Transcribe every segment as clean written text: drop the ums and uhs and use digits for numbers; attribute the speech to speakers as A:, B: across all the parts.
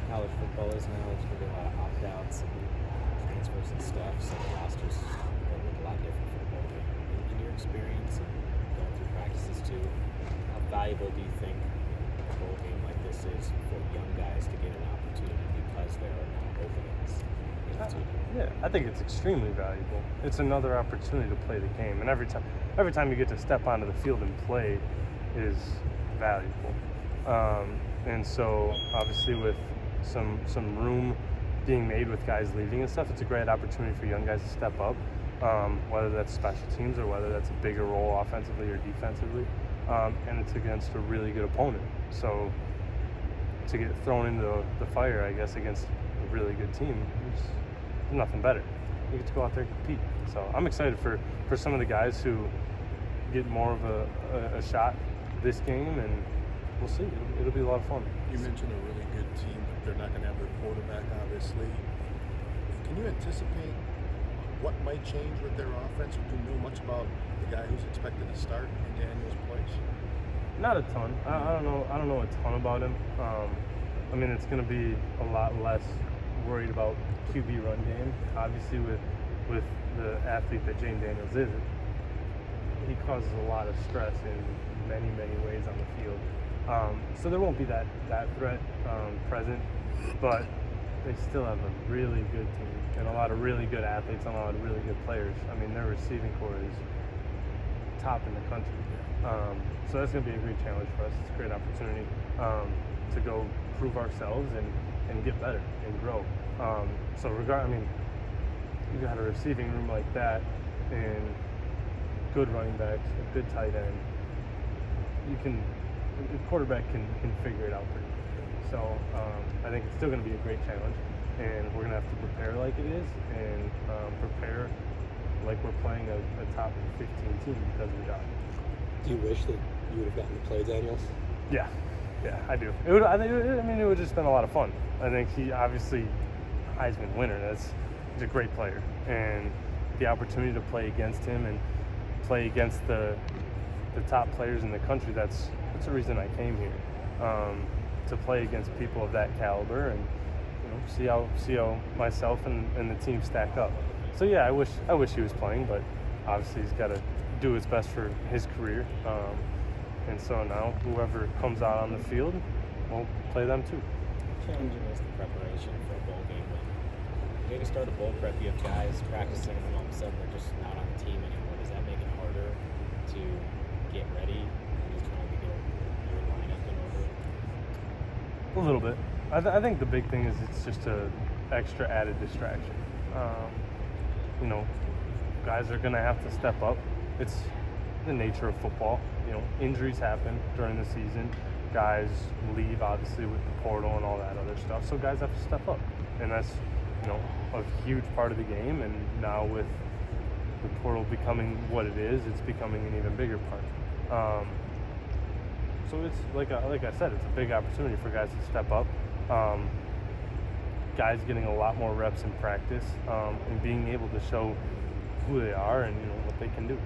A: college football is now. There's going to be a lot of opt-outs and transfers and stuff, so the roster's going to look a lot different for the bowl game. In your experience and going through practices too, how valuable do you think a bowl game like this is for young guys to get an opportunity because there are now openings in the two?
B: Yeah, I think it's extremely valuable. It's another opportunity to play the game, and every time you get to step onto the field and play is valuable. And so obviously with some room being made with guys leaving and stuff, it's a great opportunity for young guys to step up, whether that's special teams or whether that's a bigger role offensively or defensively. And it's against a really good opponent. So to get thrown into the fire, I guess, against a really good team, there's nothing better. You get to go out there and compete. So I'm excited for some of the guys who get more of a shot this game, and we'll see. It'll be a lot of fun.
C: You mentioned a really good team, but they're not going to have their quarterback, obviously. Can you anticipate what might change with their offense? Do you know much about the guy who's expected to start in Daniel's place?
B: Not a ton. I don't know a ton about him. I mean, it's going to be a lot less worried about QB run game. Obviously, with the athlete that Jane Daniels is, he causes a lot of stress in many ways on the field. So there won't be that threat present, but they still have a really good team and a lot of really good athletes and a lot of really good players. I mean, their receiving core is top in the country. So that's going to be a great challenge for us. It's a great opportunity to go prove ourselves and get better and grow. I mean, you got a receiving room like that and good running backs, a good tight end. The quarterback can figure it out pretty quickly. So I think it's still going to be a great challenge, and we're going to have to prepare like it is and prepare like we're playing a top 15 team because of the job.
D: Do you wish that you would have gotten to play Daniels?
B: Yeah, I do. It would have just been a lot of fun. I think he obviously Heisman winner. He's a great player, and the opportunity to play against him and play against the top players in the country. That's the reason I came here, to play against people of that caliber and see how myself and the team stack up. So yeah, I wish he was playing, but obviously he's got to do his best for his career. And so now whoever comes out on the field, we'll play them too.
A: Challenging is the preparation for a bowl game. When you start a bowl prep, you have guys practicing, and all of a sudden they're just not on the team anymore. Does that make it harder to get ready and just trying to get your lineup in order?
B: A little bit. I think the big thing is it's just a extra added distraction. Guys are going to have to step up. It's the nature of football. Injuries happen during the season. Guys leave, obviously, with the portal and all that other stuff. So guys have to step up. And that's, a huge part of the game. And now with the portal becoming what it is, it's becoming an even bigger part. So it's, like I said, it's a big opportunity for guys to step up. Guys getting a lot more reps in practice and being able to show who they are and what they can do.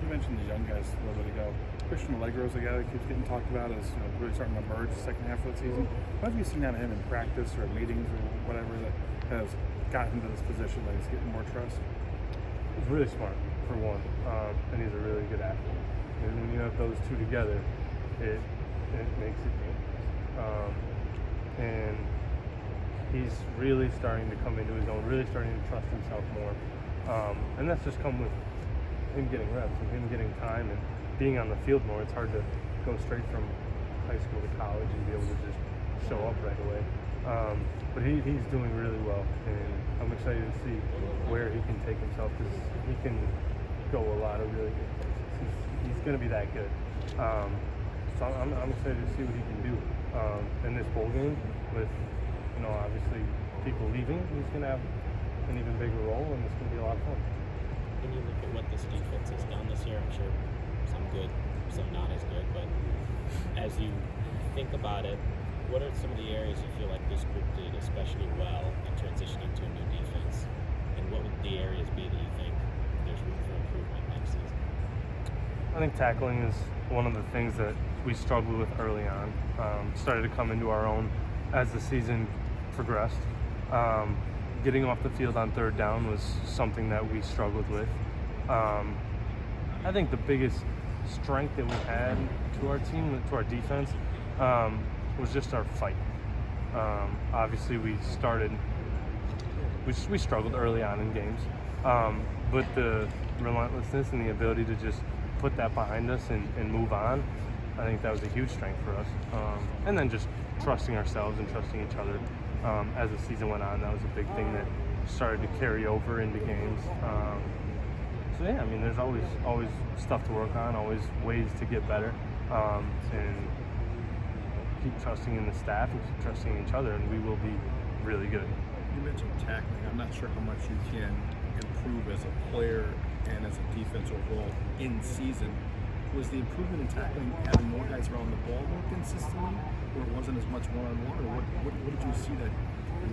E: You mentioned the young guys a little bit ago. Christian Allegro's the guy that keeps getting talked about as really starting to emerge the second half of the season. What have you seen out of him in practice or meetings or whatever that has gotten him to this position that he's getting more trust?
B: He's really smart, for one, and he's a really good athlete. And when you have those two together, it makes it dangerous. And he's really starting to come into his own, really starting to trust himself more. And that's just come with him getting reps and him getting time and being on the field more. It's hard to go straight from high school to college and be able to just show up right away. But he's doing really well, and I'm excited to see where he can take himself, because he can go a lot of really good places. He's going to be that good. So I'm excited to see what he can do in this bowl game with, obviously people leaving. He's going to have an even bigger role, and it's going to be a lot of fun.
A: When you look at what this defense has done this year, I'm sure some good, some not as good, but as you think about it, what are some of the areas you feel like this group did especially well in transitioning to a new defense? And what would the areas be that you think there's room for improvement next season?
B: I think tackling is one of the things that we struggled with early on. Started to come into our own as the season progressed. Getting off the field on third down was something that we struggled with. I think the biggest strength that we had to our team, to our defense, was just our fight. Obviously, we struggled early on in games, but the relentlessness and the ability to just put that behind us and move on, I think that was a huge strength for us. And then just trusting ourselves and trusting each other as the season went on. That was a big thing that started to carry over into games. So yeah, I mean, there's always stuff to work on, always ways to get better, and keep trusting in the staff and keep trusting in each other, and we will be really good.
E: You mentioned tackling. I'm not sure how much you can improve as a player and as a defense overall in season. Was the improvement in tackling having more guys around the ball more consistently, or it wasn't as much one-on-one, or what did you see that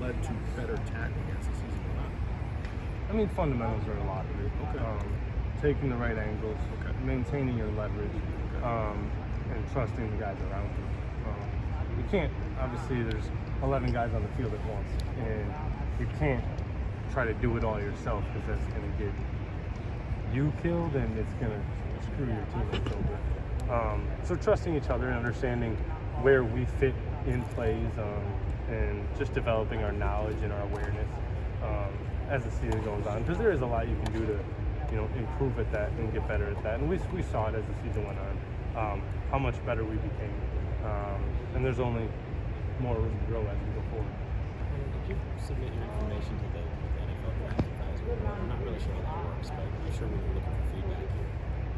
E: led to better tackling as the season went on?
B: I mean, fundamentals are a lot of it.
E: Okay.
B: Taking the right angles,
E: Okay.
B: maintaining your leverage, and trusting the guys around you. You can't, obviously, there's 11 guys on the field at once, and you can't try to do it all yourself because that's going to get you killed and it's going to screw your teammates over. So trusting each other and understanding where we fit in plays, and just developing our knowledge and our awareness as the season goes on, because there is a lot you can do to, improve at that and get better at that. And we saw it as the season went on, how much better we became. And there's only more room to grow as we go forward.
A: Did you submit your information to the NFL draft advisor? I'm not really sure how that works, but I'm sure we were looking for feedback.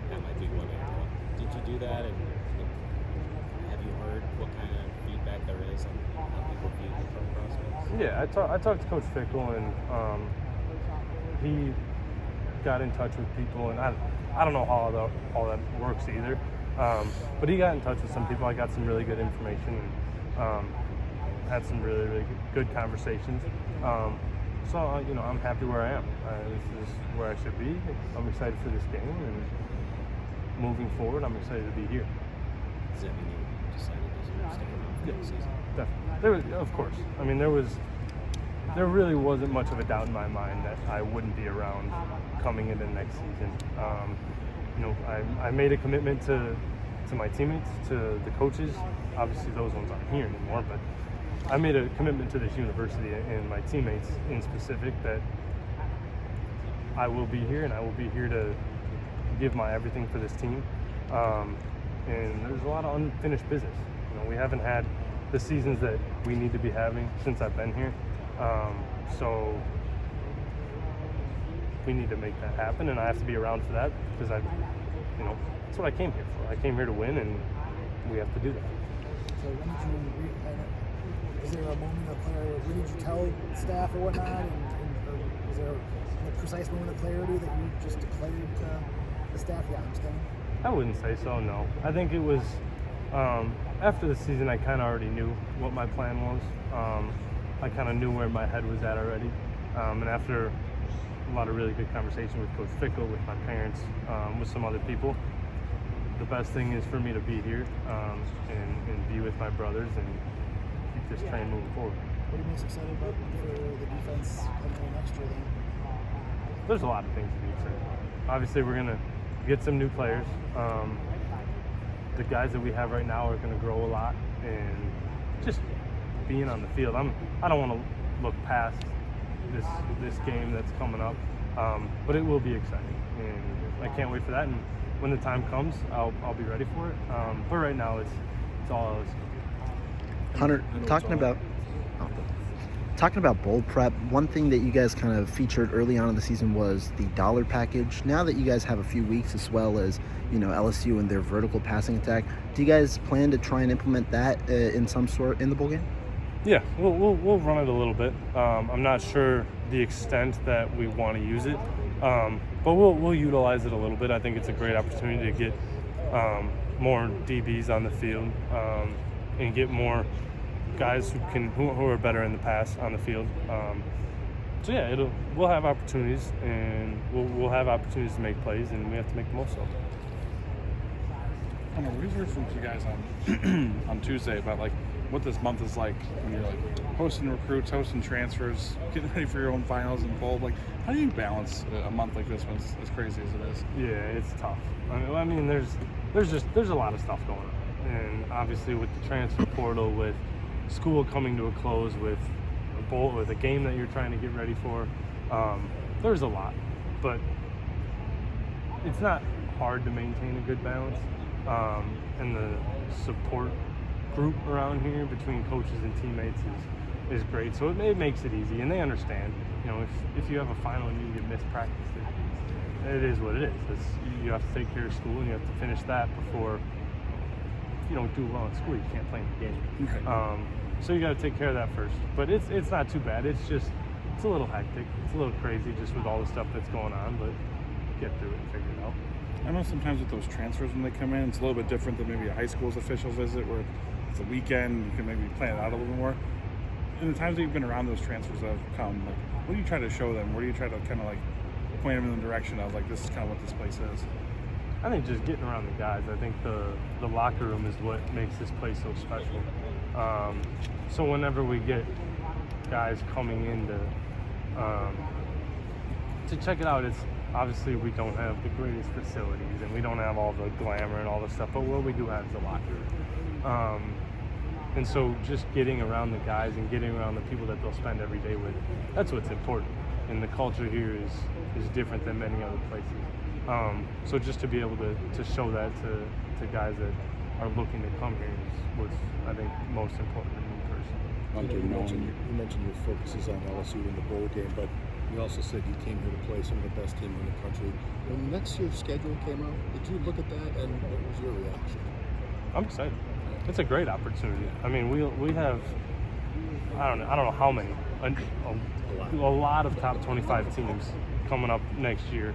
A: That might be one area. Did you do that? And have you heard what kind of feedback there is on how people view the pro prospects?
B: Yeah, I talked to Coach Fickle, and he got in touch with people, and I don't know how all that works either. But he got in touch with some people. I got some really good information, and had some really, really good conversations. So, I'm happy where I am. This is where I should be. I'm excited for this game, and moving forward, I'm excited to be here.
A: Does that mean you decided to stick around for the season?
B: Definitely. Of course. I mean, there really wasn't much of a doubt in my mind that I wouldn't be around coming into next season. I made a commitment to my teammates, to the coaches. Obviously, those ones aren't here anymore, but I made a commitment to this university and my teammates in specific that I will be here, and I will be here to give my everything for this team. And there's a lot of unfinished business. We haven't had the seasons that we need to be having since I've been here. So we need to make that happen, and I have to be around for that because that's what I came here for. I came here to win, and we have to do that.
F: So is there a moment of clarity? When did you tell staff or whatnot? Or was there a precise moment of clarity that you just declared to the staff? Yeah, I'm staying.
B: I wouldn't say so, no. I think it was after the season, I kind of already knew what my plan was. I kind of knew where my head was at already. And after a lot of really good conversation with Coach Fickle, with my parents, with some other people, the best thing is for me to be here and be with my brothers and keep this train moving forward.
F: What are you most excited about for the defense coming in next year then?
B: There's a lot of things to be excited about. Obviously, we're going to get some new players. The guys that we have right now are going to grow a lot, and just being on the field, I don't want to look past this game that's coming up, but it will be exciting, and I can't wait for that. And when the time comes, I'll be ready for it. But right now, it's all LSU.
G: Hunter, talking about bowl prep, one thing that you guys kind of featured early on in the season was the dollar package. Now that you guys have a few weeks, as well as LSU and their vertical passing attack, do you guys plan to try and implement that in some sort in the bowl game?
B: Yeah, we'll run it a little bit. I'm not sure the extent that we want to use it, but we'll utilize it a little bit. I think it's a great opportunity to get more DBs on the field and get more guys who are better in the pass on the field. So yeah, we'll have opportunities, and we'll have opportunities to make plays, and we have to make the most of them.
E: We heard from you guys on Tuesday about what this month is like when you're like hosting recruits, hosting transfers, getting ready for your own finals and bowl. Like, how do you balance a month like this when it's as crazy as it is?
B: Yeah, it's tough. I mean, there's a lot of stuff going on, and obviously with the transfer portal, with school coming to a close, with a bowl, with a game that you're trying to get ready for, there's a lot. But it's not hard to maintain a good balance, and the support group around here between coaches and teammates is great. So it makes it easy, and they understand. You know, if you have a final and you get missed practice, it is what it is. You have to take care of school, and you have to finish that before. If you don't do well in school, you can't play in the game.
E: Okay.
B: So you got to take care of that first. But it's not too bad. It's a little hectic. It's a little crazy just with all the stuff that's going on, but get through it and figure it out.
E: I know sometimes with those transfers when they come in, it's a little bit different than maybe a high school's official visit where it's a weekend, you can maybe plan it out a little more. In the times that you've been around those transfers that have come, like, what do you try to show them? What do you try to kind of like point them in the direction of, like, this is kind of what this place is?
B: I think just getting around the guys. I think the locker room is what makes this place so special. So whenever we get guys coming in to check it out, it's obviously we don't have the greatest facilities and we don't have all the glamour and all the stuff, but what we do have is the locker room. And so just getting around the guys and getting around the people that they'll spend every day with, that's what's important. And the culture here is different than many other places. So just to be able to show that to guys that are looking to come here is what's, I think, most important to me personally.
C: Hunter, you mentioned your focus is on LSU in the bowl game, but you also said you came here to play some of the best teams in the country. When next year's schedule came out, did you look at that, and what was your reaction?
B: I'm excited. It's a great opportunity. I mean, we have I don't know how many, a lot of top 25 teams coming up next year,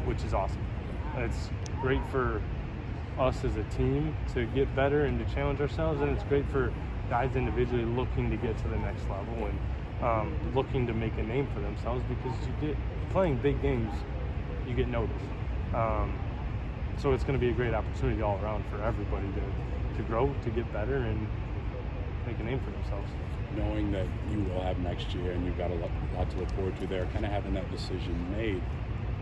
B: which is awesome. It's great for us as a team to get better and to challenge ourselves, and it's great for guys individually looking to get to the next level and looking to make a name for themselves, because you get playing big games, you get noticed. So it's going to be a great opportunity all around for everybody to grow, to get better, and make a name for themselves.
H: Knowing that you will have next year and you've got a lot to look forward to there, kind of having that decision made,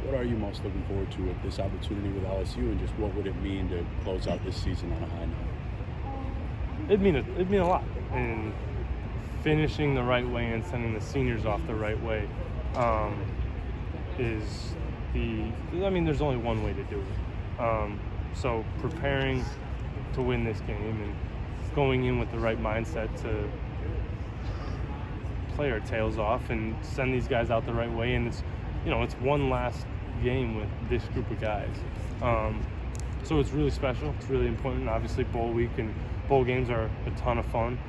H: what are you most looking forward to with this opportunity with LSU, and just what would it mean to close out this season on a high note?
B: It'd mean a lot, and finishing the right way and sending the seniors off the right way is there's only one way to do it. So preparing to win this game and going in with the right mindset to play our tails off and send these guys out the right way, and it's one last game with this group of guys. So it's really special. It's really important. Obviously, bowl week and bowl games are a ton of fun.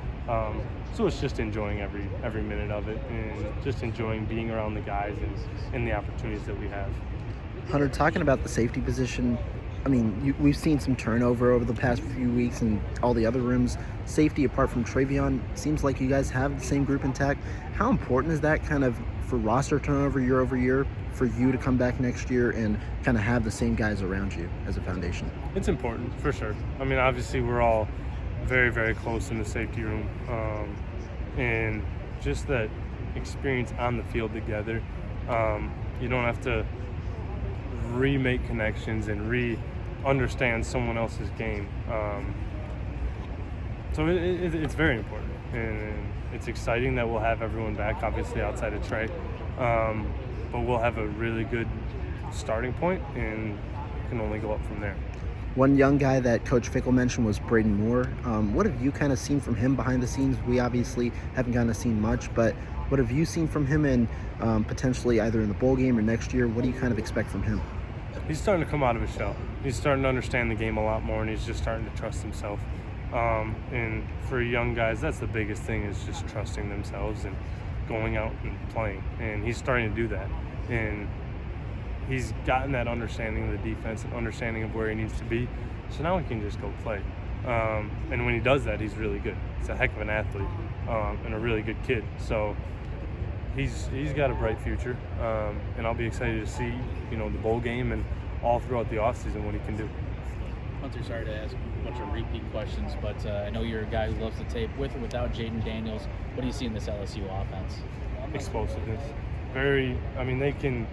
B: So it's just enjoying every minute of it, and just enjoying being around the guys and the opportunities that we have.
G: Hunter, talking about the safety position, I mean, we've seen some turnover over the past few weeks in all the other rooms. Safety, apart from Travion, seems like you guys have the same group intact. How important is that kind of for roster turnover year over year, for you to come back next year and kind of have the same guys around you as a foundation?
B: It's important, for sure. I mean, obviously, we're all very, very close in the safety room. And just that experience on the field together, you don't have to remake connections and understand someone else's game. So it's very important, and it's exciting that we'll have everyone back, obviously outside of Trey, but we'll have a really good starting point and can only go up from there.
G: One young guy that Coach Fickle mentioned was Braden Moore. What have you kind of seen from him behind the scenes? We obviously haven't gotten to see much, but what have you seen from him, and potentially either in the bowl game or next year? What do you kind of expect from him?
B: He's starting to come out of his shell. He's starting to understand the game a lot more, and he's just starting to trust himself. And for young guys, that's the biggest thing, is just trusting themselves and going out and playing. And he's starting to do that. And he's gotten that understanding of the defense and understanding of where he needs to be. So now he can just go play. And when he does that, he's really good. He's a heck of an athlete and a really good kid. So he's got a bright future. And I'll be excited to see, the bowl game and all throughout the offseason what he can do.
A: Hunter, sorry to ask,
I: bunch of repeat questions, but I know you're a guy who loves to tape with or without Jaden Daniels. What do you see in this LSU offense?
B: Explosiveness. They can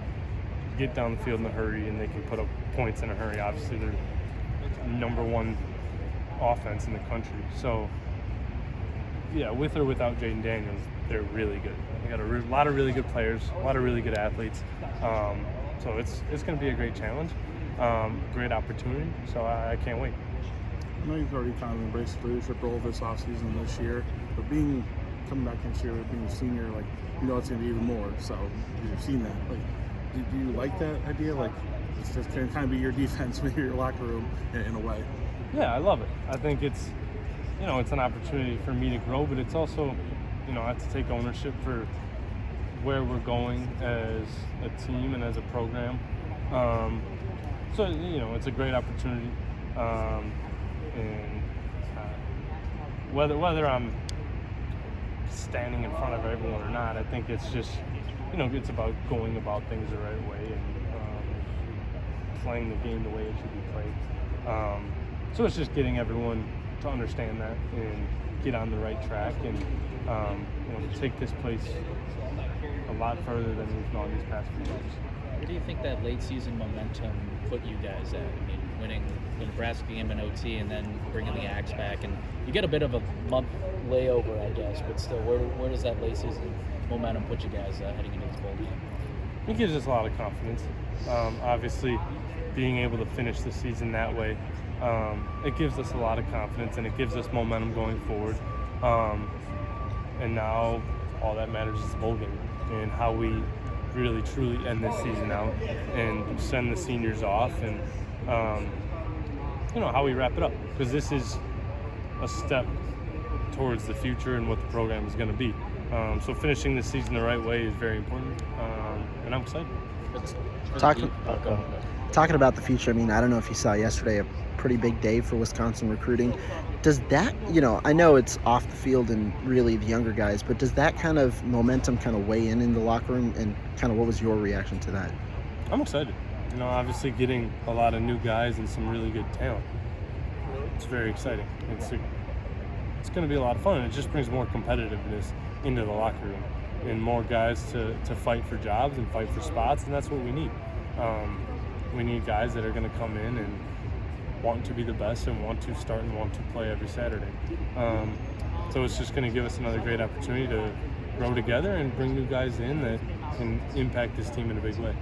B: get down the field in a hurry and they can put up points in a hurry. Obviously, they're number one offense in the country. So, yeah, with or without Jaden Daniels, they're really good. They got a lot of really good players, a lot of really good athletes. So it's going to be a great challenge, great opportunity. So I can't wait.
E: I know you've already kind of embraced the leadership role this offseason this year, but coming back next year, being a senior, like, you know it's going to be even more. So you've seen that. Like, do you like that idea? Like, it's just going to kind of be your defense, maybe your locker room in a way.
B: Yeah, I love it. I think it's an opportunity for me to grow, but it's also, I have to take ownership for where we're going as a team and as a program. So it's a great opportunity. And whether I'm standing in front of everyone or not, I think it's just, it's about going about things the right way and playing the game the way it should be played. So it's just getting everyone to understand that and get on the right track and take this place a lot further than we've gone these past few years.
I: Where do you think that late season momentum put you guys at? I mean, winning the Nebraska game in OT and then bringing the Axe back, and you get a bit of a month layover, I guess, but still, where does that late season momentum put you guys heading into this bowl game?
B: It gives us a lot of confidence. Obviously, being able to finish the season that way, it gives us a lot of confidence and it gives us momentum going forward. And now all that matters is the bowl game and how we really truly end this season out and send the seniors off and how we wrap it up, because this is a step towards the future and what the program is going to be. So finishing the season the right way is very important, and I'm excited.
G: Talking about the future, I don't know if you saw yesterday, a pretty big day for Wisconsin recruiting. Does that, I know it's off the field and really the younger guys, but does that kind of momentum kind of weigh in the locker room, and kind of what was your reaction to that?
B: I'm excited. Obviously getting a lot of new guys and some really good talent. It's very exciting. It's going to be a lot of fun, and it just brings more competitiveness into the locker room and more guys to fight for jobs and fight for spots, and that's what we need. We need guys that are going to come in and want to be the best and want to start and want to play every Saturday. So it's just going to give us another great opportunity to grow together and bring new guys in that can impact this team in a big way.